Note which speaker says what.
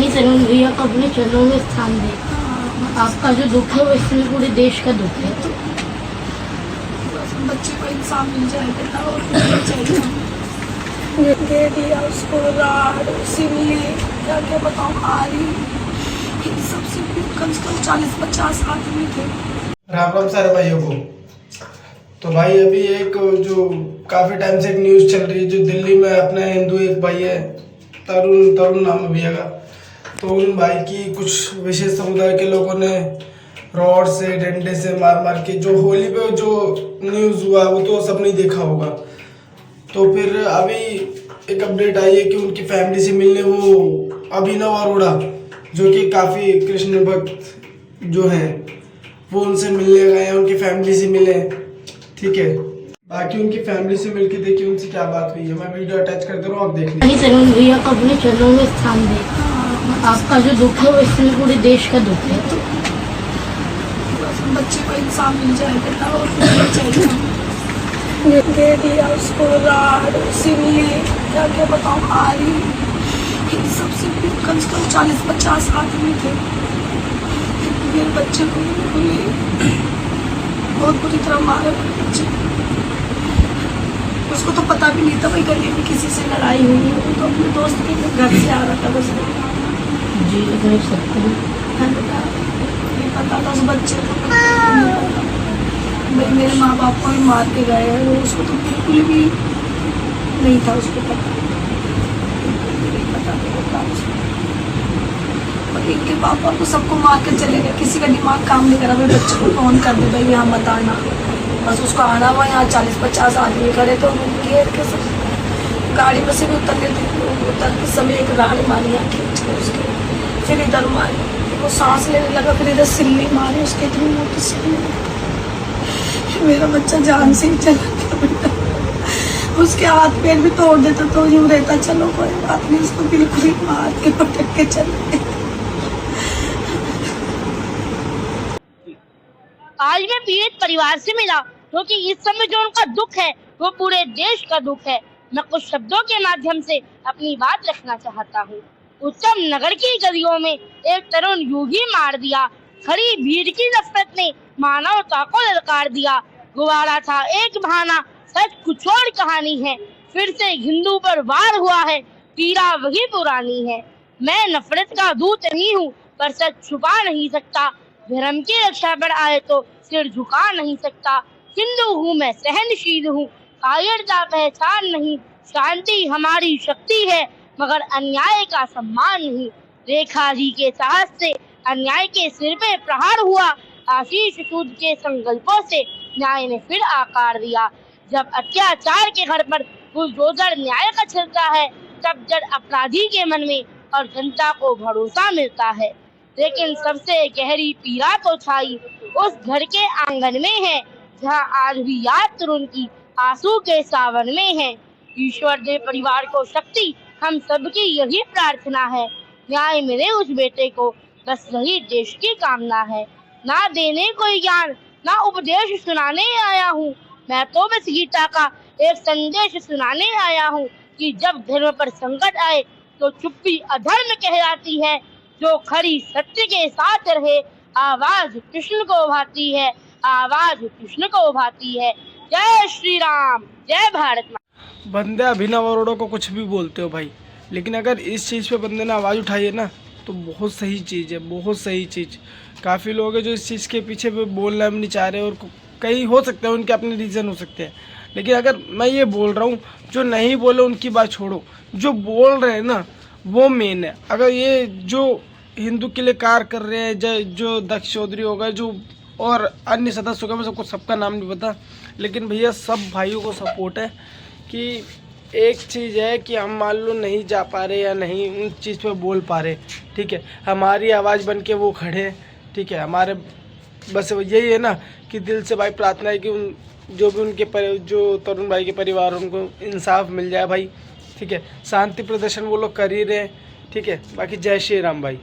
Speaker 1: वहीं सलमान भैया को अपने चरणों में स्थान दे। आपका जो दुख है वो इसमें पूरे देश का दुख है।
Speaker 2: बच्चे को इंसान मिल जाए बेटा, और कुछ चाहिए। दे दिया उसको राड, सिमले, क्या क्या बताऊँ, आरी, इन सबसे कम से कम 40-50 आदमी थे।
Speaker 3: राम राम सारे भाइयों को। तो भाई अभी एक जो काफी टाइम से एक न्यूज चल रही है, जो दिल्ली में अपना हिंदू एक भाई है, तरुण नाम है भैया का। तो उन भाई की कुछ विशेष समुदाय के लोगों ने रॉड से, डंडे से मार मार के, जो होली पे जो न्यूज हुआ वो तो सबने देखा होगा। तो फिर अभी एक अपडेट आई है कि उनकी फैमिली से मिलने वो अभिनव अरोड़ा, जो कि काफी कृष्ण भक्त जो हैं, वो उनसे मिलने गए हैं, उनकी फैमिली से मिले, ठीक है। बाकी उनकी फैमिली से मिलके देखिए उनसे क्या बात हुई है। मैं वीडियो अटैच कर दे रहा हूँ, आप देख लीजिए।
Speaker 1: वहीं सलमान भैया को अपने चरणों में स्थान दे। आपका जो दुख है वो इसमें पूरे देश का दुख है।
Speaker 2: बच्चे को इंसान मिल जाए बेटा, और कुछ चाहिए। दे दिया उसको राड, सिमले, क्या क्या बताऊँ, आरी, इन सबसे कम से कम 40-50 आदमी थे। मेरे बच्चे को बहुत बुरी तरह मारे बच्चे। उसको तो पता भी नहीं था भाई गली में किसी से लड़ाई हुई है। वो तो अपने दोस्त के घर से आ रहा था बस।
Speaker 1: जी देख सकते हैं।
Speaker 2: नहीं पता था उस बच्चे को, भाई मेरे माँ बाप को भी मार के गए हैं। वो उसको तो बिल्कुल भी नहीं था, उसको पता नहीं पता उसको। और एक के पापा तो सबको मार के चले गए, किसी का दिमाग काम नहीं करा। भाई बच्चे को फोन कर दे, भाई यहाँ मत आना, बस उसको आना हुआ। यहाँ 40-50 आदमी खड़े तो घेर के सब गाड़ी में से भी उतरने थे। उतरते समय एक राड मारी यहाँ खींच के उसके, फिर इधर मारी, वो सांस लेने लगा, फिर इधर सिल्ली मारी उसके, इतनी मोटी सिल्ली। मेरा बच्चा जान से ही चला गया बेटा। उसके हाथ पैर भी तोड़ देता तो यूँ रहता, चलो कोई बात नहीं। उसको बिल्कुल ही मार के पटक के चले।
Speaker 4: आज मैं पीड़ित परिवार से मिला, क्योंकि इस समय जो उनका दुख है वो पूरे देश का दुख है। मैं कुछ शब्दों के माध्यम से अपनी बात रखना चाहता हूँ। उत्तम नगर की गलियों में एक तरुण यूं ही मार दिया। खड़ी भीड़ की नफरत ने मानवता को ललकार दिया। गुवारा था एक बहाना, सच कुछ और कहानी है। फिर से हिंदू पर वार हुआ है, पीड़ा वही पुरानी है। मैं नफरत का दूत नहीं हूँ, पर सच छुपा नहीं सकता। धर्म की रक्षा पर आए तो सिर झुका नहीं सकता। हिंदू हूँ मैं, सहनशील हूँ, कायरता पहचान नहीं। शांति हमारी शक्ति है, मगर अन्याय का सम्मान नहीं। रेखा जी के साहस से अन्याय के सिर पे प्रहार हुआ। आशीष सूद के संकल्पों से न्याय ने फिर आकार दिया। जब अत्याचार के घर पर बुलडोजर न्याय का चलता है, तब जड़ अपराधी के मन में और जनता को भरोसा मिलता है। लेकिन सबसे गहरी पीड़ा तो छाई उस घर के आंगन में है, जहाँ आज भी याद तरुण की आंसू के सावन में है। ईश्वर दे परिवार को शक्ति, हम सबकी यही प्रार्थना है। न्याय मिले उस बेटे को, बस यही देश की कामना है। ना देने कोई ज्ञान, ना उपदेश सुनाने आया हूँ, मैं तो बस गीता का एक संदेश सुनाने आया हूँ कि जब धर्म पर संकट आए तो चुप्पी अधर्म कहलाती है। जो खरी सत्य के साथ रहे, आवाज कृष्ण को भाती है, आवाज कृष्ण को भाती है। जय श्री राम, जय भारत माता।
Speaker 3: बंदे अभिनव अरोड़ा को कुछ भी बोलते हो भाई, लेकिन अगर इस चीज़ पे बंदे ने आवाज़ उठाई है ना, तो बहुत सही चीज़ है, बहुत सही चीज़। काफ़ी लोग हैं जो इस चीज़ के पीछे पे बोलना भी नहीं चाह रहे, और कई हो सकते हैं उनके अपने रीज़न हो सकते हैं। लेकिन अगर मैं ये बोल रहा हूँ, जो नहीं बोले उनकी बात छोड़ो, जो बोल रहे हैं ना वो मेन है। अगर ये जो हिंदू के लिए कार्य कर रहे हैं, जो दक्ष चौधरी होगा, जो और अन्य सदस्य होगा, मैं सबको सबका नाम नहीं पता, लेकिन भैया सब भाइयों को सपोर्ट है। कि एक चीज़ है कि हम मान लो नहीं जा पा रहे या नहीं उन चीज़ पे बोल पा रहे, ठीक है, हमारी आवाज़ बन के वो खड़े हैं, ठीक है। हमारे बस यही है ना कि दिल से भाई प्रार्थना है कि उन जो भी उनके जो तरुण भाई के परिवार उनको इंसाफ मिल जाए भाई, ठीक है। शांति प्रदर्शन वो लोग कर ही रहे हैं, ठीक है। बाकी जय श्री राम भाई।